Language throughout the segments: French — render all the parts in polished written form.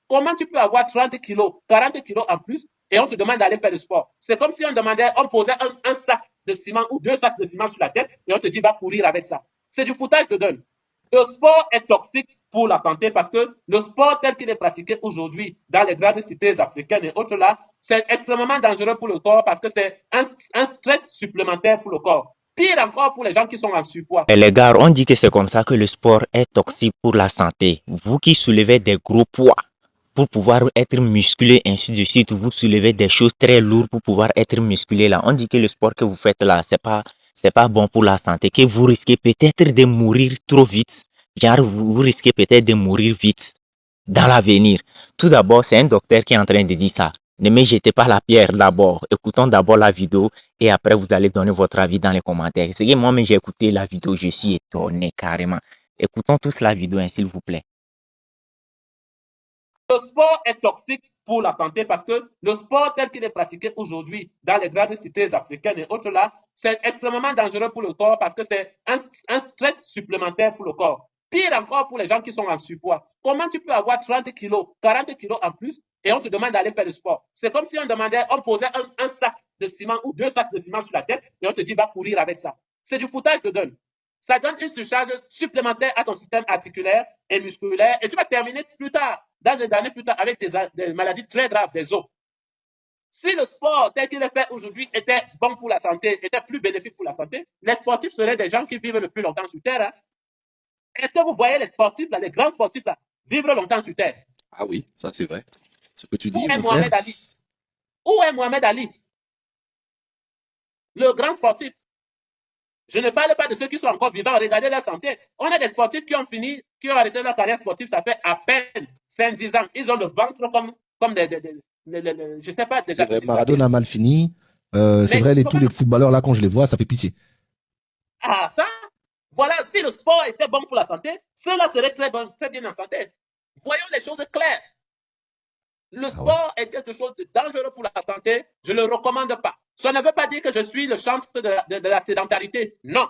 Comment tu peux avoir 30 kilos, 40 kilos en plus et on te demande d'aller faire du sport? C'est comme si on posait un sac de ciment ou deux sacs de ciment sur la tête et on te dit va courir avec ça. C'est du foutage de gueule. Le sport est toxique pour la santé parce que le sport tel qu'il est pratiqué aujourd'hui dans les grandes cités africaines et autres là, c'est extrêmement dangereux pour le corps parce que c'est un stress supplémentaire pour le corps. Pire encore pour les gens qui sont en surpoids. Et les gars, on dit que c'est comme ça que le sport est toxique pour la santé. Vous qui soulevez des gros poids pour pouvoir être musclé, ainsi de suite, vous soulevez des choses très lourdes pour pouvoir être musclé là. On dit que le sport que vous faites là, c'est pas bon pour la santé, que vous risquez peut-être de mourir trop vite. Genre, vous risquez peut-être de mourir vite dans l'avenir. Tout d'abord, c'est un docteur qui est en train de dire ça. Ne me jetez pas la pierre d'abord. Écoutons d'abord la vidéo et après vous allez donner votre avis dans les commentaires. C'est que moi-même j'ai écouté la vidéo, je suis étonné carrément. Écoutons tous la vidéo, hein, s'il vous plaît. Le sport est toxique pour la santé parce que le sport tel qu'il est pratiqué aujourd'hui dans les grandes cités africaines et autres là, c'est extrêmement dangereux pour le corps parce que c'est un stress supplémentaire pour le corps. Pire encore pour les gens qui sont en surpoids. Comment tu peux avoir 30 kilos, 40 kilos en plus et on te demande d'aller faire du sport? C'est comme si on posait un sac de ciment ou deux sacs de ciment sur la tête et on te dit va courir avec ça. C'est du foutage de gueule. Ça donne une surcharge supplémentaire à ton système articulaire et musculaire et tu vas terminer plus tard, dans des années plus tard, avec des maladies très graves des os. Si le sport tel qu'il est fait aujourd'hui était bon pour la santé, était plus bénéfique pour la santé, les sportifs seraient des gens qui vivent le plus longtemps sur Terre. Hein. Est-ce que vous voyez les sportifs, là, les grands sportifs, là, vivre longtemps sur Terre? Ah oui, ça c'est vrai. Ce que tu Où dis, est mon frère. Mohamed Ali? Où est Mohamed Ali? Le grand sportif. Je ne parle pas de ceux qui sont encore vivants. Regardez leur santé. On a des sportifs qui ont fini, qui ont arrêté leur carrière sportive, ça fait à peine 5-10 ans. Ils ont le ventre comme je sais pas, des C'est vrai, administratifs. Maradona a mal fini. C'est Mais vrai, tous comment? les footballeurs là, quand je les vois, ça fait pitié. Ah, ça? Voilà, si le sport était bon pour la santé, cela serait très bien en santé. Voyons les choses claires. Le Ah ouais. sport est quelque chose de dangereux pour la santé. Je ne le recommande pas. Ça ne veut pas dire que je suis le chantre de la sédentarité. Non.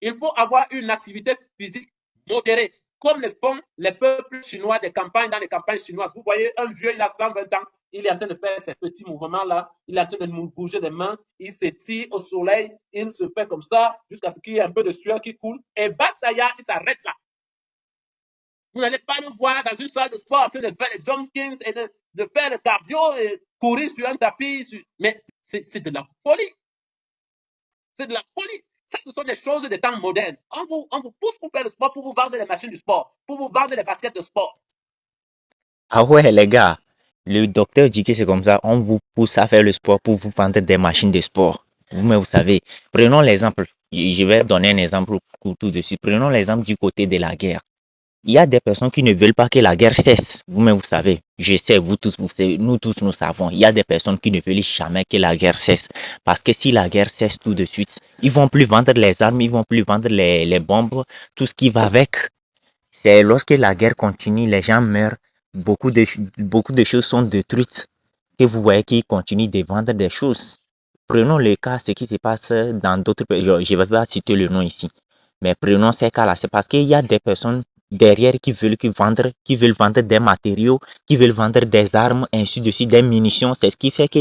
Il faut avoir une activité physique modérée, comme le font les peuples chinois des campagnes, dans les campagnes chinoises. Vous voyez, un vieux, il a 120 ans, il est en train de faire ces petits mouvements-là, il est en train de bouger les mains, il s'étire au soleil, il se fait comme ça, jusqu'à ce qu'il y ait un peu de sueur qui coule, et bataille, il s'arrête là. Vous n'allez pas le voir dans une salle de sport en train de faire les jumpings et de faire le cardio et courir sur un tapis. Mais c'est de la folie. C'est de la folie. Ça, ce sont des choses des temps modernes. On vous pousse pour faire le sport, pour vous vendre les machines du sport, pour vous vendre les baskets de sport. Ah ouais, les gars, le docteur dit que c'est comme ça, on vous pousse à faire le sport pour vous vendre des machines de sport. Mais vous savez, prenons l'exemple, je vais donner un exemple pour tout de suite. Prenons l'exemple du côté de la guerre. Il y a des personnes qui ne veulent pas que la guerre cesse. Vous-même, vous savez, je sais, vous tous, vous savez, nous tous, nous savons. Il y a des personnes qui ne veulent jamais que la guerre cesse. Parce que si la guerre cesse tout de suite, ils vont plus vendre les armes, ils vont plus vendre les bombes, tout ce qui va avec. C'est lorsque la guerre continue, les gens meurent, beaucoup de choses sont détruites, que vous voyez qu'ils continuent de vendre des choses. Prenons le cas, ce qui se passe dans d'autres pays, je ne vais pas citer le nom ici, mais prenons ces cas-là, c'est parce qu'il y a des personnes derrière qui veulent vendre des matériaux, qui veulent vendre des armes, ainsi de suite, des munitions. C'est ce qui fait que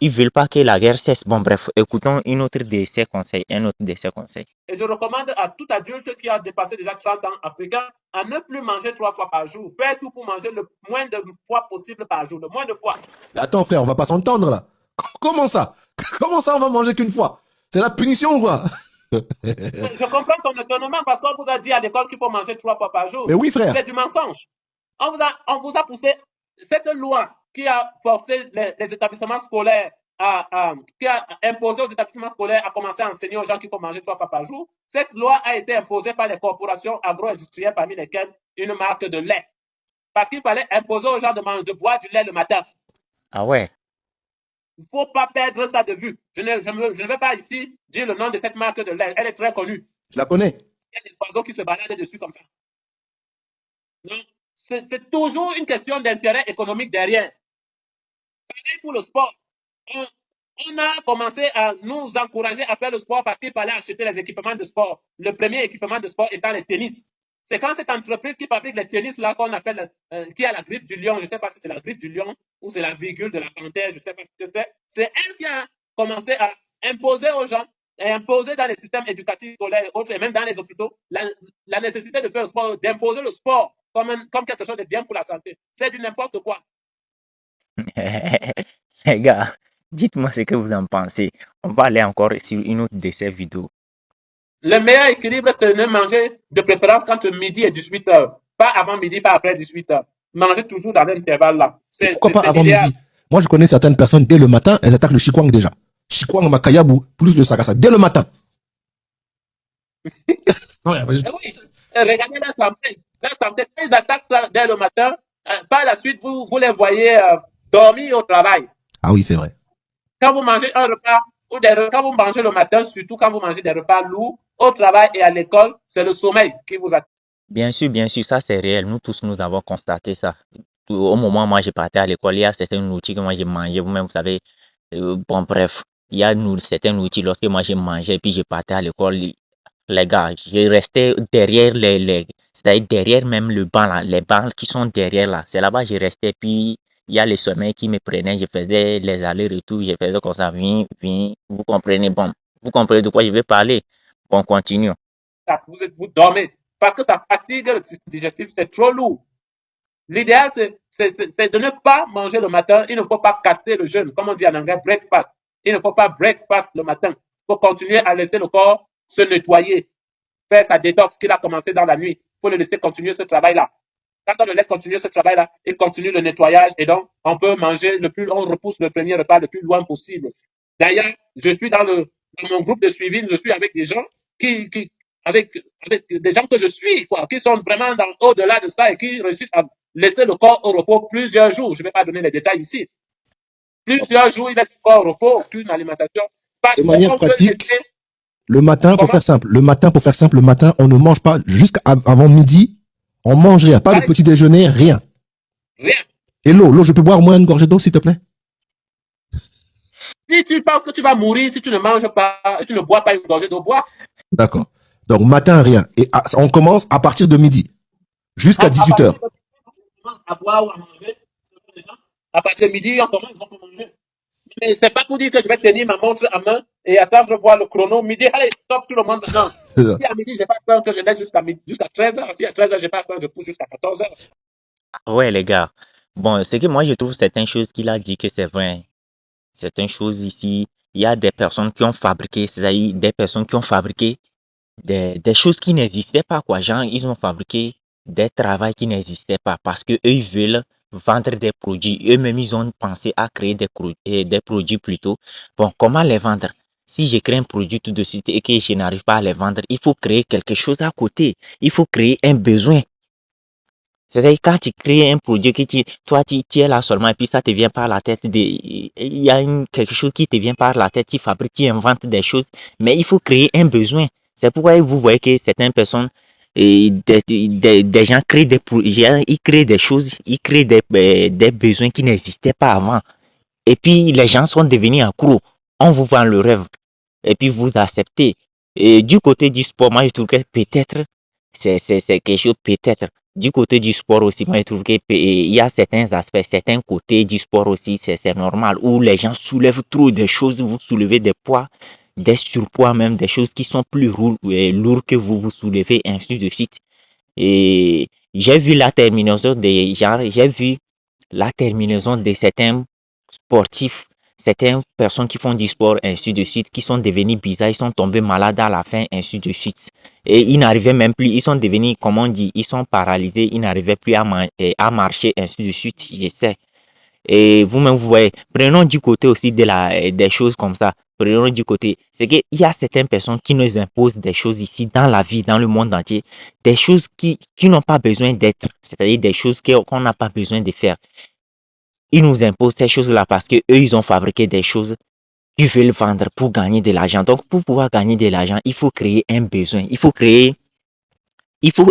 ils veulent pas que la guerre cesse. Bon, bref, écoutons une autre de ces conseils, un autre de ces conseils. Et je recommande à tout adulte qui a dépassé déjà 30 ans africain à ne plus manger 3 fois par jour. Faire tout pour manger le moins de fois possible par jour, le moins de fois. Mais attends, frère, on va pas s'entendre là. Comment ça? Comment ça, on va manger qu'une fois? C'est la punition ou quoi? Je comprends ton étonnement parce qu'on vous a dit à l'école qu'il faut manger 3 fois par jour. Mais oui, frère. C'est du mensonge. On vous a poussé cette loi qui a forcé les établissements scolaires qui a imposé aux établissements scolaires à commencer à enseigner aux gens qu'il faut manger 3 fois par jour. Cette loi a été imposée par les corporations agro-industrielles, parmi lesquelles une marque de lait. Parce qu'il fallait imposer aux gens de boire du lait le matin. Ah ouais. Il ne faut pas perdre ça de vue. Je ne vais pas ici dire le nom de cette marque de lait. Elle est très connue. Je la connais. Il y a des oiseaux qui se baladent dessus comme ça. Donc, c'est toujours une question d'intérêt économique derrière. Pareil pour le sport. On, on a commencé à nous encourager à faire le sport parce qu'il fallait acheter les équipements de sport. Le premier équipement de sport étant les tennis. C'est quand cette entreprise qui fabrique les tennis là qu'on appelle, qui a la grippe du lion, je ne sais pas si c'est la grippe du lion ou c'est la virgule de la panthère, je ne sais pas ce que c'est. C'est elle qui a commencé à imposer aux gens et imposer dans les systèmes éducatifs scolaires et autres, et même dans les hôpitaux, la nécessité de faire le sport, d'imposer le sport comme quelque chose de bien pour la santé. C'est du n'importe quoi. Les gars, dites-moi ce que vous en pensez. On va aller encore sur une autre de ces vidéos. Le meilleur équilibre, c'est de manger de préférence entre midi et 18h. Pas avant midi, pas après 18h. Manger toujours dans l'intervalle là. Et C'est pourquoi pas avant idéal. midi? Moi, je connais certaines personnes, dès le matin, elles attaquent le chikwang déjà. Chikwang, Makayabu, plus le sakasa, dès le matin. Ouais, Regardez la santé. La santé, quand ils attaquent ça dès le matin, par la suite, vous les voyez dormir au travail. ah oui, c'est vrai. Quand vous mangez un repas, ou quand vous mangez le matin, surtout quand vous mangez des repas lourds, au travail et à l'école, c'est le sommeil qui vous attaque. Bien sûr, ça c'est réel. Nous tous, nous avons constaté ça. Au moment où moi je partais à l'école, il y a certains outils que moi j'ai mangé. Vous-même, vous savez, bon, bref, il y a certains outils lorsque moi j'ai mangé et puis je partais à l'école. Les gars, je restais derrière c'est-à-dire derrière même le banc là, les bancs qui sont derrière là. C'est là-bas que je restais. Puis il y a les sommeils qui me prenaient. Je faisais les allers-retours. Je faisais comme ça, viens. Vous comprenez, bon. Vous comprenez de quoi je vais parler. Bon, continue. Vous dormez. Parce que ça fatigue le digestif, c'est trop lourd. L'idéal, c'est de ne pas manger le matin. Il ne faut pas casser le jeûne, comme on dit en anglais, breakfast. Il ne faut pas breakfast le matin. Il faut continuer à laisser le corps se nettoyer, faire sa détox qu'il a commencé dans la nuit. Il faut le laisser continuer ce travail-là. Quand on le laisse continuer ce travail-là, il continue le nettoyage et donc on peut manger on repousse le premier repas le plus loin possible. D'ailleurs, je suis dans mon groupe de suivi, je suis avec des gens avec des gens que je suis, quoi, qui sont vraiment au-delà de ça et qui réussissent à laisser le corps au repos plusieurs jours. Je ne vais pas donner les détails ici. Plusieurs jours, il laisse le corps au repos, aucune alimentation. Parce De manière qu'on peut pratique, laisser, le matin, pour faire simple, le matin, on ne mange pas jusqu'avant midi. On mange rien, pas de petit déjeuner, rien. rien. Et l'eau, je peux boire au moins une gorgée d'eau, s'il te plaît? Si tu penses que tu vas mourir si tu ne manges pas, tu ne bois pas une gorgée d'eau, bois. D'accord. Donc, matin, rien. Et on commence à partir de midi, jusqu'à 18h. À boire ou à manger, à partir de midi, on commence à manger. Mais c'est pas pour dire que je vais tenir ma montre à main et attendre de voir le chrono. Midi, allez, stop tout le monde. Non. Si à midi, j'ai pas peur que je laisse jusqu'à 13h. Si à 13h, j'ai pas peur, je pousse jusqu'à 14h. Ouais, les gars. Bon, c'est que moi, je trouve certaines choses qu'il a dit que c'est vrai. Certaines choses ici, il y a des personnes qui ont fabriqué, c'est-à-dire des personnes qui ont fabriqué des choses qui n'existaient pas, quoi. Genre, ils ont fabriqué des travails qui n'existaient pas parce que eux, ils veulent vendre des produits. Eux-mêmes, ils ont pensé à créer des produits plutôt. Bon, comment les vendre? Si je crée un produit tout de suite et que je n'arrive pas à les vendre, il faut créer quelque chose à côté. Il faut créer un besoin. C'est-à-dire quand tu crées un produit que toi tu es là seulement et puis ça te vient par la tête, il y a quelque chose qui te vient par la tête, tu fabriques, tu inventes des choses, mais il faut créer un besoin. C'est pourquoi vous voyez que certaines personnes, et des gens créent des projets, ils créent des choses, ils créent des besoins qui n'existaient pas avant. Et puis les gens sont devenus accros. On vous vend le rêve et puis vous acceptez. Et du côté du sport, moi je trouve que peut-être c'est quelque chose peut-être. Du côté du sport aussi, moi je trouve qu'il y a certains aspects, certains côtés du sport aussi, c'est normal, où les gens soulèvent trop de choses, vous soulevez des poids, des surpoids même, des choses qui sont plus lourdes que vous soulevez, ainsi de suite. Et j'ai vu la terminaison des gens, j'ai vu la terminaison de certains sportifs, certaines personnes qui font du sport, ainsi de suite, qui sont devenus bizarres, ils sont tombés malades à la fin, ainsi de suite. Et ils n'arrivaient même plus, ils sont devenus, comment on dit, ils sont paralysés, ils n'arrivaient plus à marcher, ainsi de suite, je sais. Et vous-même, vous voyez, prenons du côté aussi des choses comme ça. Prenons du côté, c'est qu'il y a certaines personnes qui nous imposent des choses ici dans la vie, dans le monde entier, des choses qui n'ont pas besoin d'être, c'est-à-dire des choses qu'on n'a pas besoin de faire. Ils nous imposent ces choses-là parce que eux, ils ont fabriqué des choses qu'ils veulent vendre pour gagner de l'argent. Donc, pour pouvoir gagner de l'argent, il faut créer un besoin. Il faut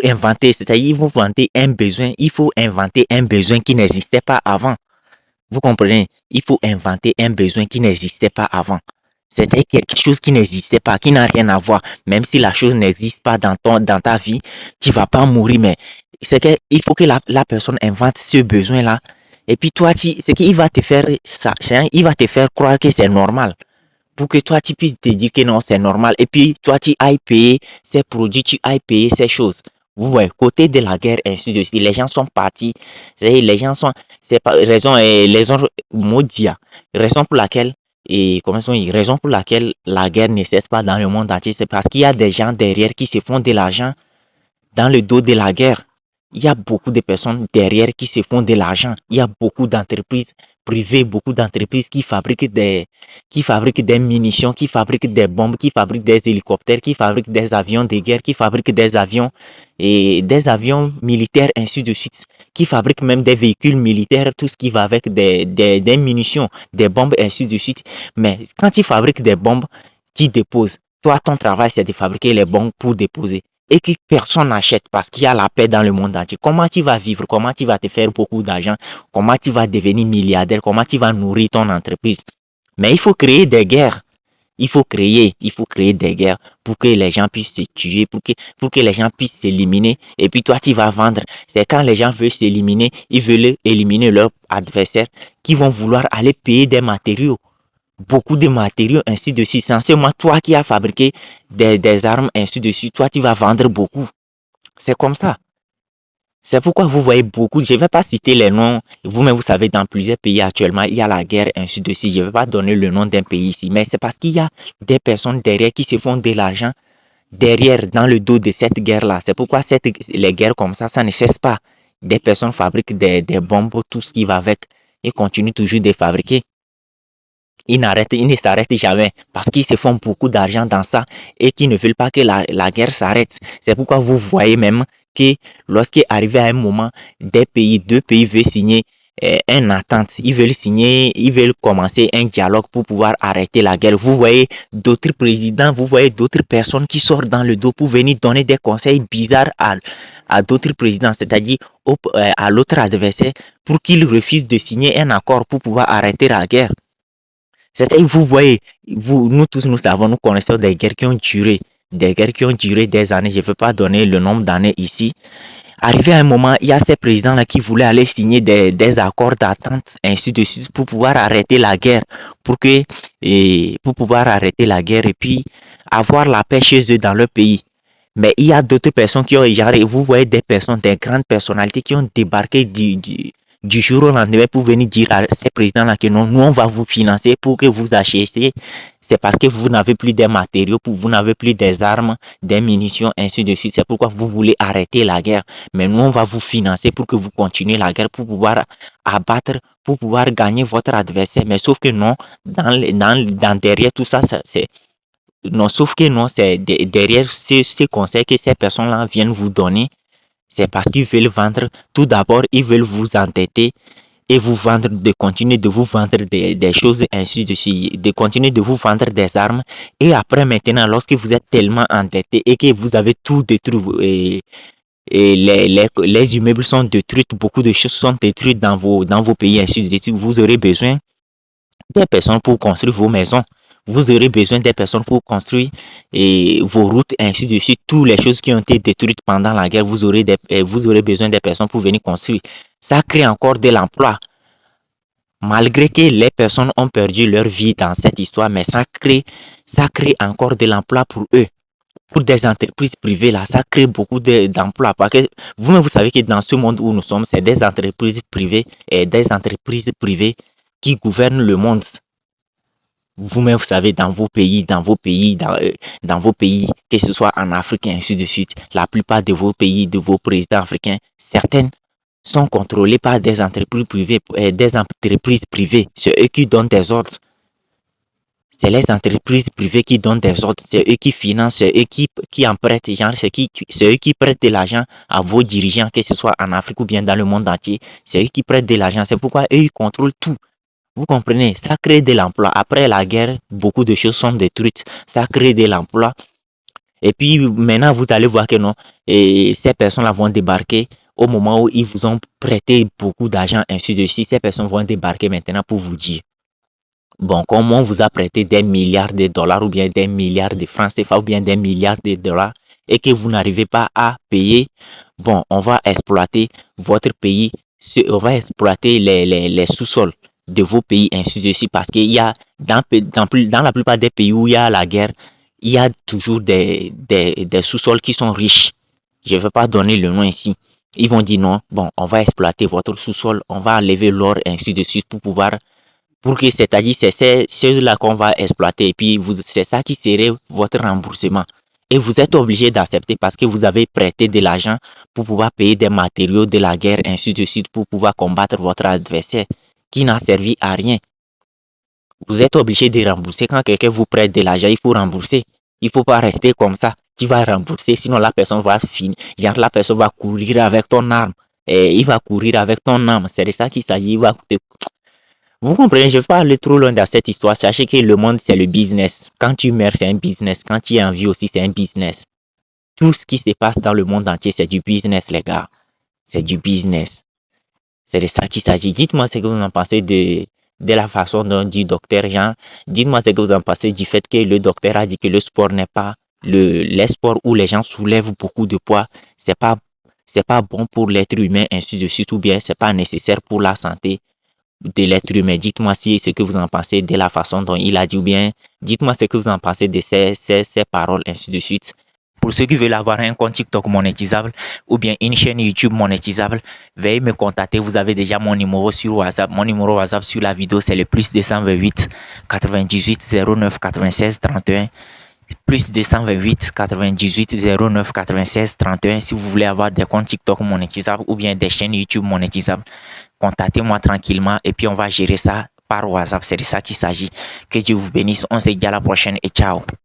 inventer, c'est-à-dire, il faut inventer un besoin. Il faut inventer un besoin qui n'existait pas avant. Vous comprenez? Il faut inventer un besoin qui n'existait pas avant. C'était quelque chose qui n'existait pas, qui n'a rien à voir. Même si la chose n'existe pas dans ta vie, tu vas pas mourir, mais c'est qu'il faut que la personne invente ce besoin-là. Et puis toi, c'est qu'il va te faire ça, il va te faire croire que c'est normal. Pour que toi, tu puisses te dire que non, c'est normal. Et puis toi, tu ailles payer ces produits, tu ailles payer ces choses. Vous voyez, côté de la guerre, ainsi de suite, les gens sont partis. Les gens sont, c'est pas raison, les gens maudits, raison pour laquelle et comment sont raison pour laquelle la guerre ne cesse pas dans le monde entier, c'est parce qu'il y a des gens derrière qui se font de l'argent dans le dos de la guerre. Il y a beaucoup de personnes derrière qui se font de l'argent. Il y a beaucoup d'entreprises privées, beaucoup d'entreprises qui fabriquent des munitions, qui fabriquent des bombes, qui fabriquent des hélicoptères, qui fabriquent des avions de guerre, qui fabriquent des avions et des avions militaires, ainsi de suite, qui fabriquent même des véhicules militaires, tout ce qui va avec des munitions, des bombes, ainsi de suite. Mais quand tu fabriques des bombes, tu déposes. Toi, ton travail, c'est de fabriquer les bombes pour déposer et que personne n'achète parce qu'il y a la paix dans le monde entier. Comment tu vas vivre? Comment tu vas te faire beaucoup d'argent? Comment tu vas devenir milliardaire? Comment tu vas nourrir ton entreprise? Mais il faut créer des guerres. Il faut créer des guerres pour que les gens puissent se tuer, pour que les gens puissent s'éliminer. Et puis toi, tu vas vendre. C'est quand les gens veulent s'éliminer, ils veulent éliminer leurs adversaires, qui vont vouloir aller payer des matériaux, beaucoup de matériaux, ainsi de suite. Essentiellement, toi qui as fabriqué des armes, ainsi de suite, toi, tu vas vendre beaucoup. C'est comme ça. C'est pourquoi vous voyez beaucoup, je ne vais pas citer les noms, vous-même vous savez, dans plusieurs pays actuellement, il y a la guerre, ainsi de suite. Je ne vais pas donner le nom d'un pays ici, mais c'est parce qu'il y a des personnes derrière qui se font de l'argent derrière, dans le dos de cette guerre-là. C'est pourquoi les guerres comme ça ne cesse pas. Des personnes fabriquent des bombes, tout ce qui va avec, et continuent toujours de fabriquer. Ils ne s'arrêtent jamais parce qu'ils se font beaucoup d'argent dans ça et qu'ils ne veulent pas que la guerre s'arrête. C'est pourquoi vous voyez même que lorsqu'il est arrivé à un moment, deux pays veulent signer une entente. Ils veulent commencer un dialogue pour pouvoir arrêter la guerre. Vous voyez d'autres présidents, vous voyez d'autres personnes qui sortent dans le dos pour venir donner des conseils bizarres à d'autres présidents, c'est-à-dire à l'autre adversaire pour qu'il refuse de signer un accord pour pouvoir arrêter la guerre. C'est-à-dire, vous voyez, nous tous, nous savons, nous connaissons des guerres qui ont duré, des années. Je ne veux pas donner le nombre d'années ici. Arrivé à un moment, il y a ces présidents-là qui voulaient aller signer des accords d'attente, ainsi de suite, pour pouvoir arrêter la guerre, pour pouvoir arrêter la guerre et puis avoir la paix chez eux dans leur pays. Mais il y a d'autres personnes qui ont, vous voyez des personnes, des grandes personnalités qui ont débarqué du jour au lendemain pour venir dire à ces présidents-là que non, nous on va vous financer pour que vous achetiez. C'est parce que vous n'avez plus des matériaux, vous n'avez plus des armes, des munitions, ainsi de suite. C'est pourquoi vous voulez arrêter la guerre. Mais nous on va vous financer pour que vous continuez la guerre, pour pouvoir abattre, pour pouvoir gagner votre adversaire. Mais sauf que non, derrière tout ça, c'est non, sauf que non, c'est derrière ces conseils que ces personnes-là viennent vous donner. C'est parce qu'ils veulent vendre, tout d'abord, ils veulent vous endetter et vous vendre, de continuer de vous vendre des choses ainsi de suite, de continuer de vous vendre des armes. Et après, maintenant, lorsque vous êtes tellement endetté et que vous avez tout détruit et les immeubles sont détruits, beaucoup de choses sont détruites dans vos pays ainsi de suite, vous aurez besoin des personnes pour construire vos maisons. Vous aurez besoin des personnes pour construire vos routes, ainsi de suite. Toutes les choses qui ont été détruites pendant la guerre, vous aurez besoin des personnes pour venir construire. Ça crée encore de l'emploi. Malgré que les personnes ont perdu leur vie dans cette histoire, mais ça crée encore de l'emploi pour eux. Pour des entreprises privées, là, ça crée beaucoup d'emplois. Parce que vous-même, vous savez que dans ce monde où nous sommes, c'est des entreprises privées et des entreprises privées qui gouvernent le monde. Vous-même, vous savez, dans vos pays, que ce soit en Afrique et ainsi de suite, la plupart de vos pays, de vos présidents africains, certaines sont contrôlées par des entreprises privées. C'est eux qui donnent des ordres. C'est les entreprises privées qui donnent des ordres. C'est eux qui financent, c'est eux qui en prêtent. C'est eux qui prêtent de l'argent à vos dirigeants, que ce soit en Afrique ou bien dans le monde entier. C'est eux qui prêtent de l'argent. C'est pourquoi eux, ils contrôlent tout. Vous comprenez, ça crée de l'emploi. Après la guerre, beaucoup de choses sont détruites. Ça crée de l'emploi. Et puis maintenant, vous allez voir que non, et ces personnes-là vont débarquer au moment où ils vous ont prêté beaucoup d'argent, ainsi de suite. Ces personnes vont débarquer maintenant pour vous dire, Bon, comme on vous a prêté des milliards de dollars ou bien des milliards de francs CFA ou bien des milliards de dollars et que vous n'arrivez pas à payer, bon, on va exploiter votre pays, on va exploiter les sous-sols de vos pays, ainsi de suite, parce qu'il y a dans la plupart des pays où il y a la guerre, il y a toujours des sous-sols qui sont riches. Je ne vais pas donner le nom ici. Ils vont dire non, bon, on va exploiter votre sous-sol, on va enlever l'or, ainsi de suite, pour que, c'est-à-dire, c'est ceux-là qu'on va exploiter. Et puis, c'est ça qui serait votre remboursement. Et vous êtes obligé d'accepter parce que vous avez prêté de l'argent pour pouvoir payer des matériaux de la guerre, ainsi de suite, pour pouvoir combattre votre adversaire qui n'a servi à rien. Vous êtes obligé de rembourser. Quand quelqu'un vous prête de l'argent, il faut rembourser. Il ne faut pas rester comme ça. Tu vas rembourser, sinon la personne va finir. La personne va courir avec ton arme. Et il va courir avec ton âme. C'est de ça qu'il s'agit. Vous comprenez, je ne vais pas aller trop loin dans cette histoire. Sachez que le monde, c'est le business. Quand tu meurs, c'est un business. Quand tu es en vie aussi, c'est un business. Tout ce qui se passe dans le monde entier, c'est du business, les gars. C'est du business. C'est de ça qu'il s'agit. Dites-moi ce que vous en pensez de la façon dont dit docteur Jean. Dites-moi ce que vous en pensez du fait que le docteur a dit que le sport n'est pas les sports où les gens soulèvent beaucoup de poids. C'est pas bon pour l'être humain, ainsi de suite, ou bien c'est pas nécessaire pour la santé de l'être humain. Dites-moi si ce que vous en pensez de la façon dont il a dit, ou bien dites-moi ce que vous en pensez de ces paroles, ainsi de suite. Pour ceux qui veulent avoir un compte TikTok monétisable ou bien une chaîne YouTube monétisable, veuillez me contacter. Vous avez déjà mon numéro sur WhatsApp. Mon numéro WhatsApp sur la vidéo, c'est le plus 228 98 09 96 31. Plus 228 98 09 96 31. Si vous voulez avoir des comptes TikTok monétisables ou bien des chaînes YouTube monétisables, contactez-moi tranquillement et puis on va gérer ça par WhatsApp. C'est de ça qu'il s'agit. Que Dieu vous bénisse. On se dit à la prochaine et ciao.